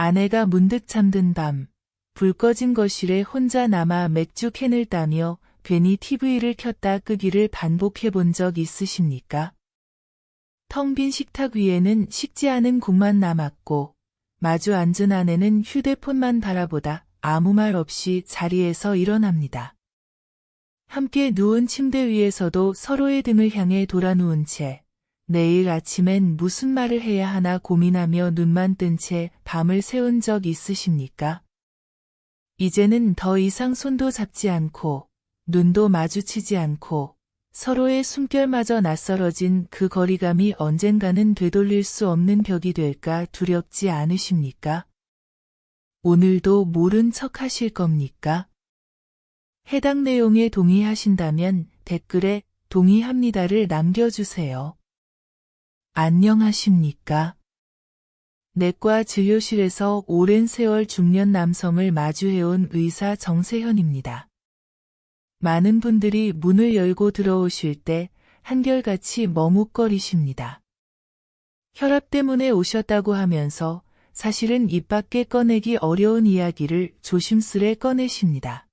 아내가 문득 잠든 밤, 불 꺼진 거실에 혼자 남아 맥주 캔을 따며 괜히 TV를 켰다 끄기를 반복해 본 적 있으십니까? 텅 빈 식탁 위에는 식지 않은 국만 남았고, 마주 앉은 아내는 휴대폰만 바라보다 아무 말 없이 자리에서 일어납니다. 함께 누운 침대 위에서도 서로의 등을 향해 돌아 누운 채 내일 아침엔 무슨 말을 해야 하나 고민하며 눈만 뜬 채 밤을 새운 적 있으십니까? 이제는 더 이상 손도 잡지 않고 눈도 마주치지 않고 서로의 숨결마저 낯설어진 그 거리감이 언젠가는 되돌릴 수 없는 벽이 될까 두렵지 않으십니까? 오늘도 모른 척 하실 겁니까? 해당 내용에 동의하신다면 댓글에 동의합니다를 남겨주세요. 안녕하십니까? 내과 진료실에서 오랜 세월 중년 남성을 마주해온 의사 정세현입니다. 많은 분들이 문을 열고 들어오실 때 한결같이 머뭇거리십니다. 혈압 때문에 오셨다고 하면서 사실은 입 밖에 꺼내기 어려운 이야기를 조심스레 꺼내십니다.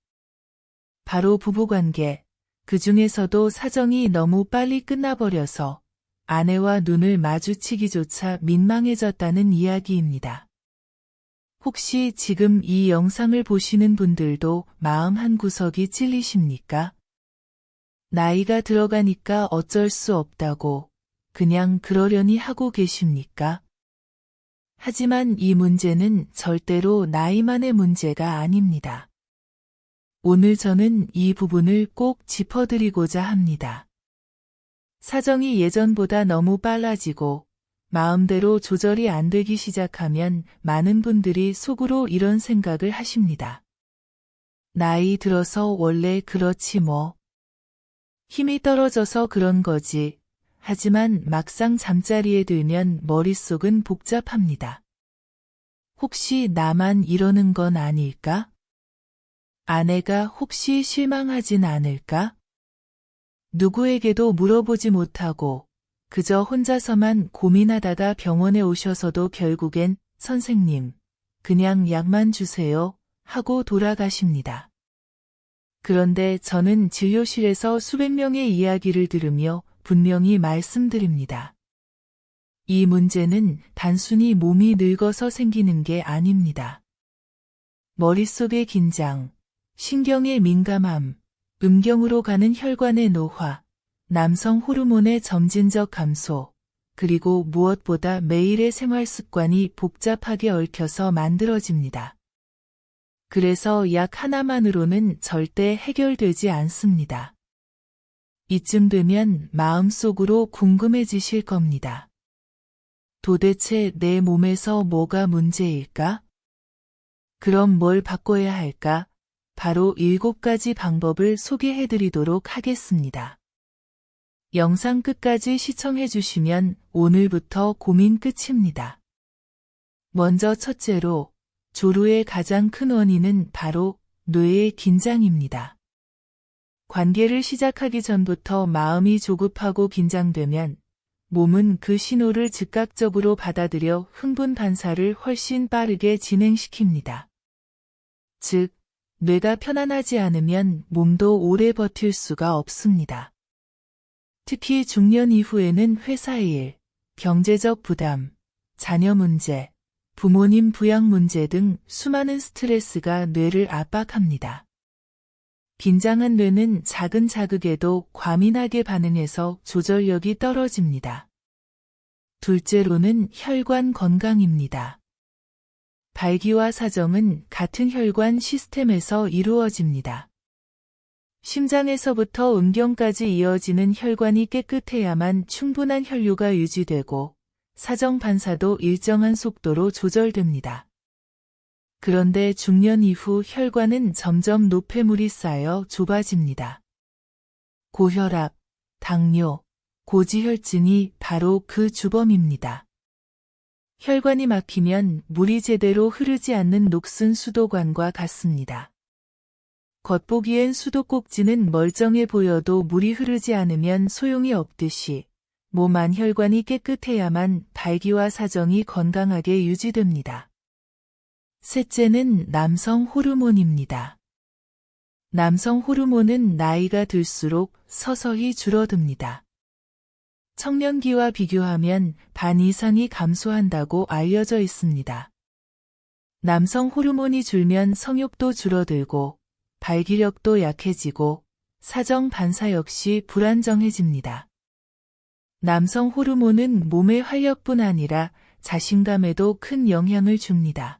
바로 부부관계, 그 중에서도 사정이 너무 빨리 끝나버려서 아내와 눈을 마주치기조차 민망해졌다는 이야기입니다. 혹시 지금 이 영상을 보시는 분들도 마음 한구석이 찔리십니까? 나이가 들어가니까 어쩔 수 없다고 그냥 그러려니 하고 계십니까? 하지만 이 문제는 절대로 나이만의 문제가 아닙니다. 오늘 저는 이 부분을 꼭 짚어드리고자 합니다. 사정이 예전보다 너무 빨라지고 마음대로 조절이 안 되기 시작하면 많은 분들이 속으로 이런 생각을 하십니다. 나이 들어서 원래 그렇지 뭐. 힘이 떨어져서 그런 거지. 하지만 막상 잠자리에 들면 머릿속은 복잡합니다. 혹시 나만 이러는 건 아닐까? 아내가 혹시 실망하진 않을까? 누구에게도 물어보지 못하고 그저 혼자서만 고민하다가 병원에 오셔서도 결국엔 선생님, 그냥 약만 주세요 하고 돌아가십니다. 그런데 저는 진료실에서 수백 명의 이야기를 들으며 분명히 말씀드립니다. 이 문제는 단순히 몸이 늙어서 생기는 게 아닙니다. 머릿속의 긴장, 신경의 민감함, 음경으로 가는 혈관의 노화, 남성 호르몬의 점진적 감소, 그리고 무엇보다 매일의 생활 습관이 복잡하게 얽혀서 만들어집니다. 그래서 약 하나만으로는 절대 해결되지 않습니다. 이쯤 되면 마음속으로 궁금해지실 겁니다. 도대체 내 몸에서 뭐가 문제일까? 그럼 뭘 바꿔야 할까? 바로 7가지 방법을 소개해드리도록 하겠습니다. 영상 끝까지 시청해주시면 오늘부터 고민 끝입니다. 먼저 첫째로, 조루의 가장 큰 원인은 바로 뇌의 긴장입니다. 관계를 시작하기 전부터 마음이 조급하고 긴장되면 몸은 그 신호를 즉각적으로 받아들여 흥분 반사를 훨씬 빠르게 진행시킵니다. 즉, 뇌가 편안하지 않으면 몸도 오래 버틸 수가 없습니다. 특히 중년 이후에는 회사 일, 경제적 부담, 자녀 문제, 부모님 부양 문제 등 수많은 스트레스가 뇌를 압박합니다. 긴장한 뇌는 작은 자극에도 과민하게 반응해서 조절력이 떨어집니다. 둘째로는 혈관 건강입니다. 발기와 사정은 같은 혈관 시스템에서 이루어집니다. 심장에서부터 음경까지 이어지는 혈관이 깨끗해야만 충분한 혈류가 유지되고 사정 반사도 일정한 속도로 조절됩니다. 그런데 중년 이후 혈관은 점점 노폐물이 쌓여 좁아집니다. 고혈압, 당뇨, 고지혈증이 바로 그 주범입니다. 혈관이 막히면 물이 제대로 흐르지 않는 녹슨 수도관과 같습니다. 겉보기엔 수도꼭지는 멀쩡해 보여도 물이 흐르지 않으면 소용이 없듯이 몸 안 혈관이 깨끗해야만 발기와 사정이 건강하게 유지됩니다. 셋째는 남성 호르몬입니다. 남성 호르몬은 나이가 들수록 서서히 줄어듭니다. 청년기와 비교하면 반 이상이 감소한다고 알려져 있습니다. 남성 호르몬이 줄면 성욕도 줄어들고 발기력도 약해지고 사정 반사 역시 불안정해집니다. 남성 호르몬은 몸의 활력뿐 아니라 자신감에도 큰 영향을 줍니다.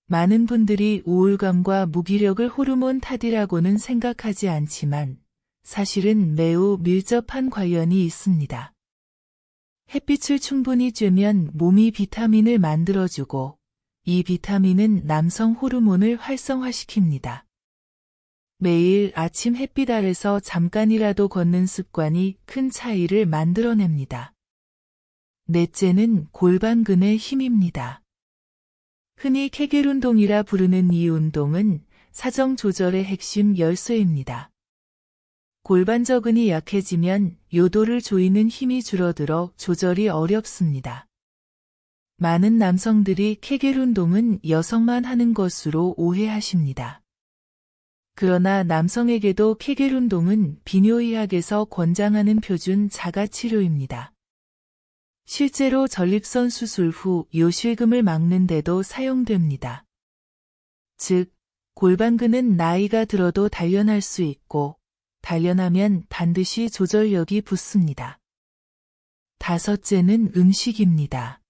많은 분들이 우울감과 무기력을 호르몬 탓이라고는 생각하지 않지만 사실은 매우 밀접한 관련이 있습니다. 햇빛을 충분히 쬐면 몸이 비타민을 만들어주고 이 비타민은 남성 호르몬을 활성화시킵니다. 매일 아침 햇빛 아래서 잠깐이라도 걷는 습관이 큰 차이를 만들어냅니다. 넷째는 골반근의 힘입니다. 흔히 케겔 운동이라 부르는 이 운동은 사정 조절의 핵심 열쇠입니다. 골반저근이 약해지면 요도를 조이는 힘이 줄어들어 조절이 어렵습니다. 많은 남성들이 케겔 운동은 여성만 하는 것으로 오해하십니다. 그러나 남성에게도 케겔 운동은 비뇨의학에서 권장하는 표준 자가치료입니다. 실제로 전립선 수술 후 요실금을 막는 데도 사용됩니다. 즉, 골반근은 나이가 들어도 단련할 수 있고 단련하면 반드시 조절력이 붙습니다. 다섯째는 음식입니다.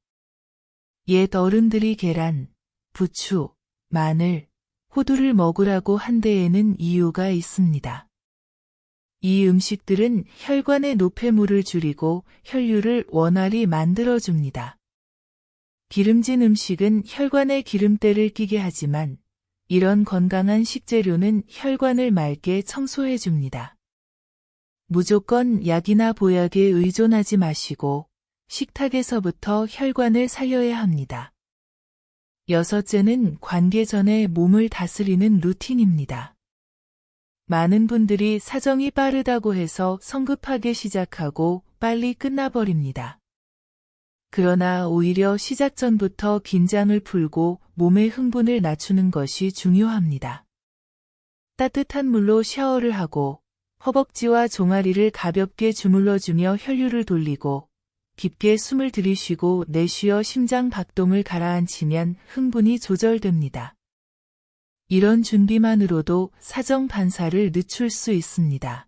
옛 어른들이 계란, 부추, 마늘, 호두를 먹으라고 한 데에는 이유가 있습니다. 이 음식들은 혈관의 노폐물을 줄이고 혈류를 원활히 만들어줍니다. 기름진 음식은 혈관에 기름때를 끼게 하지만 이런 건강한 식재료는 혈관을 맑게 청소해줍니다. 무조건 약이나 보약에 의존하지 마시고 식탁에서부터 혈관을 살려야 합니다. 여섯째는 관계 전에 몸을 다스리는 루틴입니다. 많은 분들이 사정이 빠르다고 해서 성급하게 시작하고 빨리 끝나버립니다. 그러나 오히려 시작 전부터 긴장을 풀고 몸의 흥분을 낮추는 것이 중요합니다. 따뜻한 물로 샤워를 하고 허벅지와 종아리를 가볍게 주물러주며 혈류를 돌리고 깊게 숨을 들이쉬고 내쉬어 심장 박동을 가라앉히면 흥분이 조절됩니다. 이런 준비만으로도 사정 반사를 늦출 수 있습니다.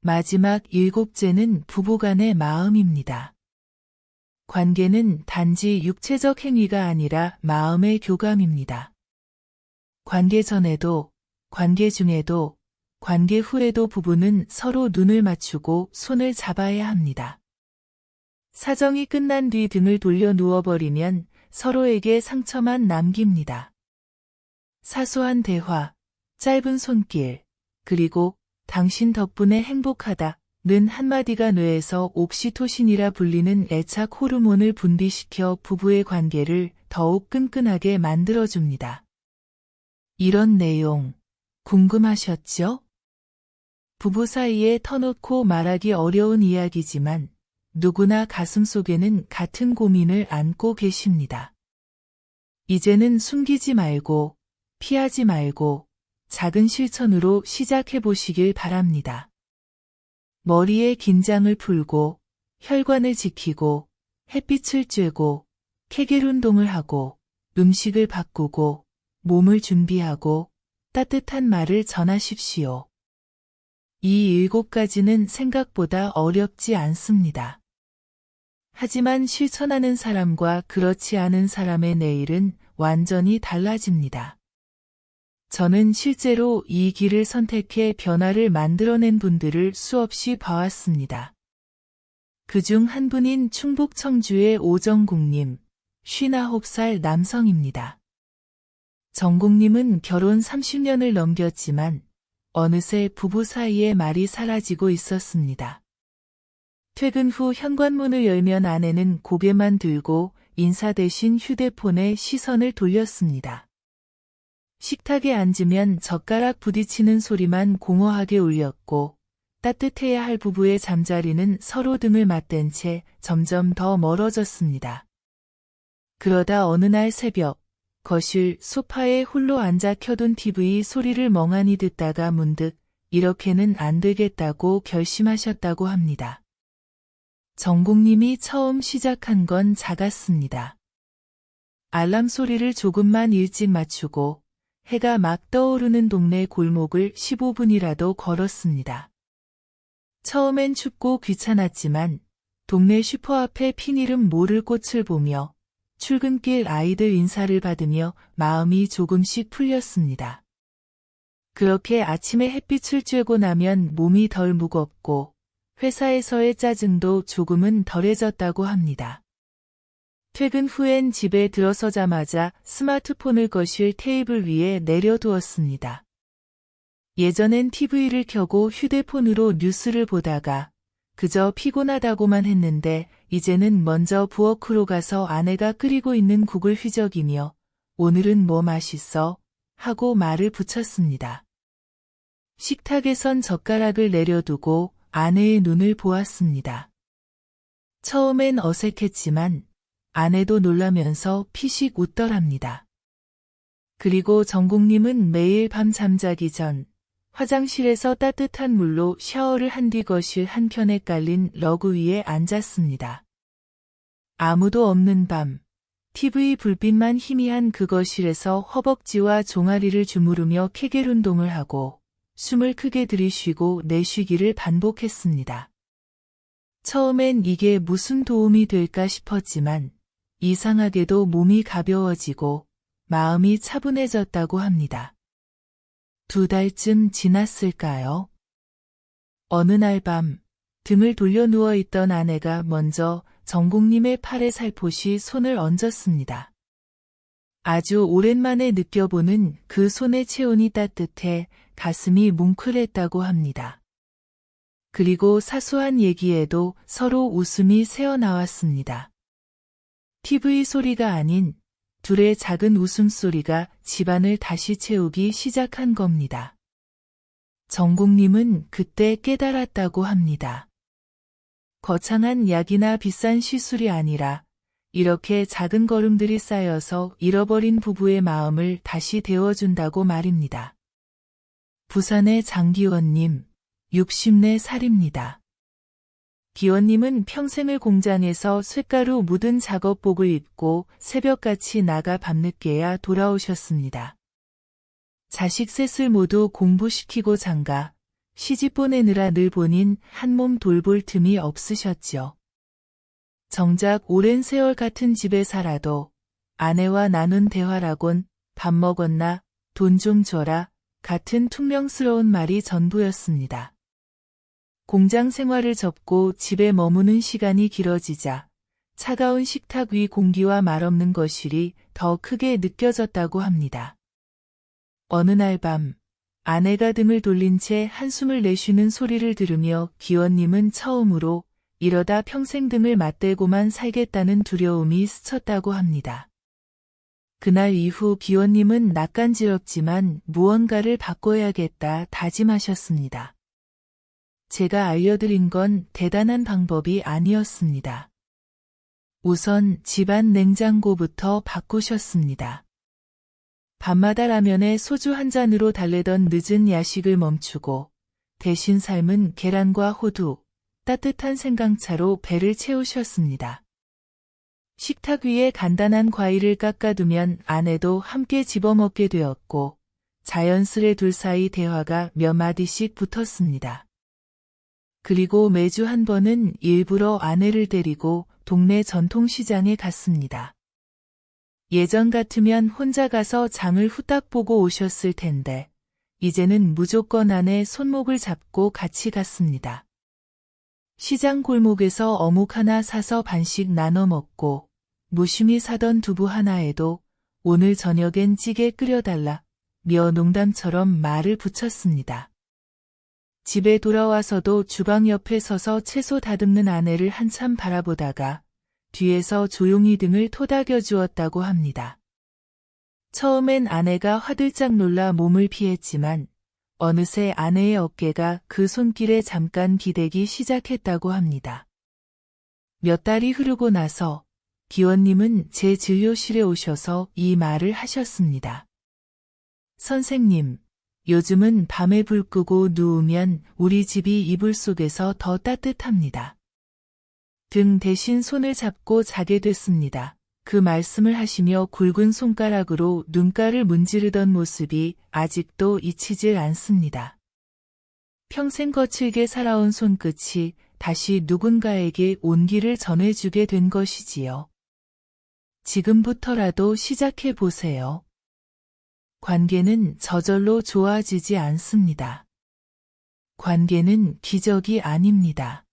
마지막 일곱째는 부부간의 마음입니다. 관계는 단지 육체적 행위가 아니라 마음의 교감입니다. 관계 전에도, 관계 중에도, 관계 후에도 부부는 서로 눈을 맞추고 손을 잡아야 합니다. 사정이 끝난 뒤 등을 돌려 누워버리면 서로에게 상처만 남깁니다. 사소한 대화, 짧은 손길, 그리고 당신 덕분에 행복하다는 한마디가 뇌에서 옥시토신이라 불리는 애착 호르몬을 분비시켜 부부의 관계를 더욱 끈끈하게 만들어줍니다. 이런 내용 궁금하셨죠? 부부 사이에 터놓고 말하기 어려운 이야기지만 누구나 가슴속에는 같은 고민을 안고 계십니다. 이제는 숨기지 말고, 피하지 말고 작은 실천으로 시작해 보시길 바랍니다. 머리에 긴장을 풀고, 혈관을 지키고, 햇빛을 쬐고, 케겔 운동을 하고, 음식을 바꾸고, 몸을 준비하고, 따뜻한 말을 전하십시오. 이 7가지는 생각보다 어렵지 않습니다. 하지만 실천하는 사람과 그렇지 않은 사람의 내일은 완전히 달라집니다. 저는 실제로 이 길을 선택해 변화를 만들어낸 분들을 수없이 봐왔습니다. 그중 한 분인 충북 청주의 오정국님, 59살 남성입니다. 정국님은 결혼 30년을 넘겼지만 어느새 부부 사이에 말이 사라지고 있었습니다. 퇴근 후 현관문을 열면 아내는 고개만 들고 인사 대신 휴대폰에 시선을 돌렸습니다. 식탁에 앉으면 젓가락 부딪히는 소리만 공허하게 울렸고 따뜻해야 할 부부의 잠자리는 서로 등을 맞댄 채 점점 더 멀어졌습니다. 그러다 어느 날 새벽 거실 소파에 홀로 앉아 켜둔 TV 소리를 멍하니 듣다가 문득 이렇게는 안 되겠다고 결심하셨다고 합니다. 정국님이 처음 시작한 건 작았습니다. 알람 소리를 조금만 일찍 맞추고 해가 막 떠오르는 동네 골목을 15분이라도 걸었습니다. 처음엔 춥고 귀찮았지만 동네 슈퍼 앞에 핀 이름 모를 꽃을 보며 출근길 아이들 인사를 받으며 마음이 조금씩 풀렸습니다. 그렇게 아침에 햇빛을 쬐고 나면 몸이 덜 무겁고 회사에서의 짜증도 조금은 덜해졌다고 합니다. 퇴근 후엔 집에 들어서자마자 스마트폰을 거실 테이블 위에 내려두었습니다. 예전엔 TV를 켜고 휴대폰으로 뉴스를 보다가 그저 피곤하다고만 했는데 이제는 먼저 부엌으로 가서 아내가 끓이고 있는 국을 휘저기며 오늘은 뭐 맛있어? 하고 말을 붙였습니다. 식탁에 선 젓가락을 내려두고 아내의 눈을 보았습니다. 처음엔 어색했지만 아내도 놀라면서 피식 웃더랍니다. 그리고 정국님은 매일 밤 잠자기 전 화장실에서 따뜻한 물로 샤워를 한 뒤 거실 한켠에 깔린 러그 위에 앉았습니다. 아무도 없는 밤, TV 불빛만 희미한 그 거실에서 허벅지와 종아리를 주무르며 케겔 운동을 하고 숨을 크게 들이쉬고 내쉬기를 반복했습니다. 처음엔 이게 무슨 도움이 될까 싶었지만 이상하게도 몸이 가벼워지고 마음이 차분해졌다고 합니다. 2달쯤 지났을까요? 어느 날 밤 등을 돌려 누워있던 아내가 먼저 정국님의 팔에 살포시 손을 얹었습니다. 아주 오랜만에 느껴보는 그 손의 체온이 따뜻해 가슴이 뭉클했다고 합니다. 그리고 사소한 얘기에도 서로 웃음이 새어나왔습니다. TV 소리가 아닌 둘의 작은 웃음소리가 집안을 다시 채우기 시작한 겁니다. 정국님은 그때 깨달았다고 합니다. 거창한 약이나 비싼 시술이 아니라 이렇게 작은 걸음들이 쌓여서 잃어버린 부부의 마음을 다시 데워준다고 말입니다. 부산의 장기원님, 64살입니다. 기원님은 평생을 공장에서 쇳가루 묻은 작업복을 입고 새벽같이 나가 밤늦게야 돌아오셨습니다. 자식 셋을 모두 공부시키고 장가, 시집 보내느라 늘 본인 한몸 돌볼 틈이 없으셨죠. 정작 오랜 세월 같은 집에 살아도 아내와 나눈 대화라곤 밥 먹었나, 돈 좀 줘라 같은 퉁명스러운 말이 전부였습니다. 공장 생활을 접고 집에 머무는 시간이 길어지자 차가운 식탁 위 공기와 말없는 거실이 더 크게 느껴졌다고 합니다. 어느 날 밤 아내가 등을 돌린 채 한숨을 내쉬는 소리를 들으며 기원님은 처음으로 이러다 평생 등을 맞대고만 살겠다는 두려움이 스쳤다고 합니다. 그날 이후 기원님은 낯간지럽지만 무언가를 바꿔야겠다 다짐하셨습니다. 제가 알려드린 건 대단한 방법이 아니었습니다. 우선 집안 냉장고부터 바꾸셨습니다. 밤마다 라면에 소주 한 잔으로 달래던 늦은 야식을 멈추고 대신 삶은 계란과 호두, 따뜻한 생강차로 배를 채우셨습니다. 식탁 위에 간단한 과일을 깎아두면 아내도 함께 집어먹게 되었고 자연스레 둘 사이 대화가 몇 마디씩 붙었습니다. 그리고 매주 한 번은 일부러 아내를 데리고 동네 전통시장에 갔습니다. 예전 같으면 혼자 가서 장을 후딱 보고 오셨을 텐데 이제는 무조건 아내 손목을 잡고 같이 갔습니다. 시장 골목에서 어묵 하나 사서 반씩 나눠 먹고 무심히 사던 두부 하나에도 오늘 저녁엔 찌개 끓여달라 며 농담처럼 말을 붙였습니다. 집에 돌아와서도 주방 옆에 서서 채소 다듬는 아내를 한참 바라보다가 뒤에서 조용히 등을 토닥여 주었다고 합니다. 처음엔 아내가 화들짝 놀라 몸을 피했지만 어느새 아내의 어깨가 그 손길에 잠깐 기대기 시작했다고 합니다. 몇 달이 흐르고 나서 기원님은 제 진료실에 오셔서 이 말을 하셨습니다. 선생님, 요즘은 밤에 불 끄고 누우면 우리 집이 이불 속에서 더 따뜻합니다. 등 대신 손을 잡고 자게 됐습니다. 그 말씀을 하시며 굵은 손가락으로 눈가를 문지르던 모습이 아직도 잊히질 않습니다. 평생 거칠게 살아온 손끝이 다시 누군가에게 온기를 전해주게 된 것이지요. 지금부터라도 시작해 보세요. 관계는 저절로 좋아지지 않습니다. 관계는 기적이 아닙니다.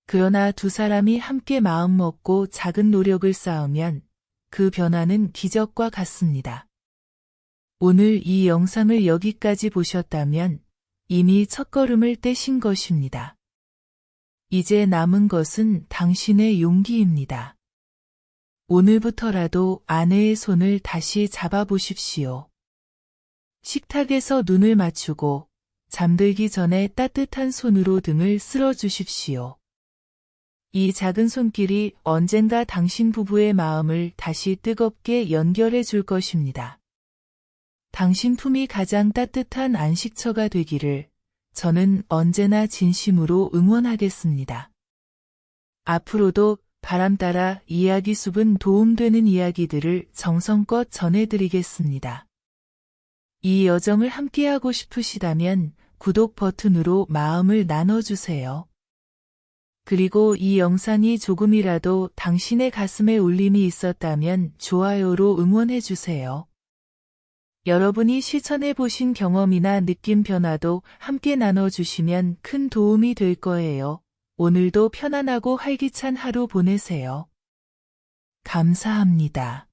그러나 두 사람이 함께 마음먹고 작은 노력을 쌓으면 그 변화는 기적과 같습니다. 오늘 이 영상을 여기까지 보셨다면 이미 첫걸음을 떼신 것입니다. 이제 남은 것은 당신의 용기입니다. 오늘부터라도 아내의 손을 다시 잡아보십시오. 식탁에서 눈을 맞추고 잠들기 전에 따뜻한 손으로 등을 쓸어주십시오. 이 작은 손길이 언젠가 당신 부부의 마음을 다시 뜨겁게 연결해 줄 것입니다. 당신 품이 가장 따뜻한 안식처가 되기를 저는 언제나 진심으로 응원하겠습니다. 앞으로도 바람 따라 이야기 숲은 도움되는 이야기들을 정성껏 전해드리겠습니다. 이 여정을 함께하고 싶으시다면 구독 버튼으로 마음을 나눠주세요. 그리고 이 영상이 조금이라도 당신의 가슴에 울림이 있었다면 좋아요로 응원해주세요. 여러분이 실천해보신 경험이나 느낌 변화도 함께 나눠주시면 큰 도움이 될 거예요. 오늘도 편안하고 활기찬 하루 보내세요. 감사합니다.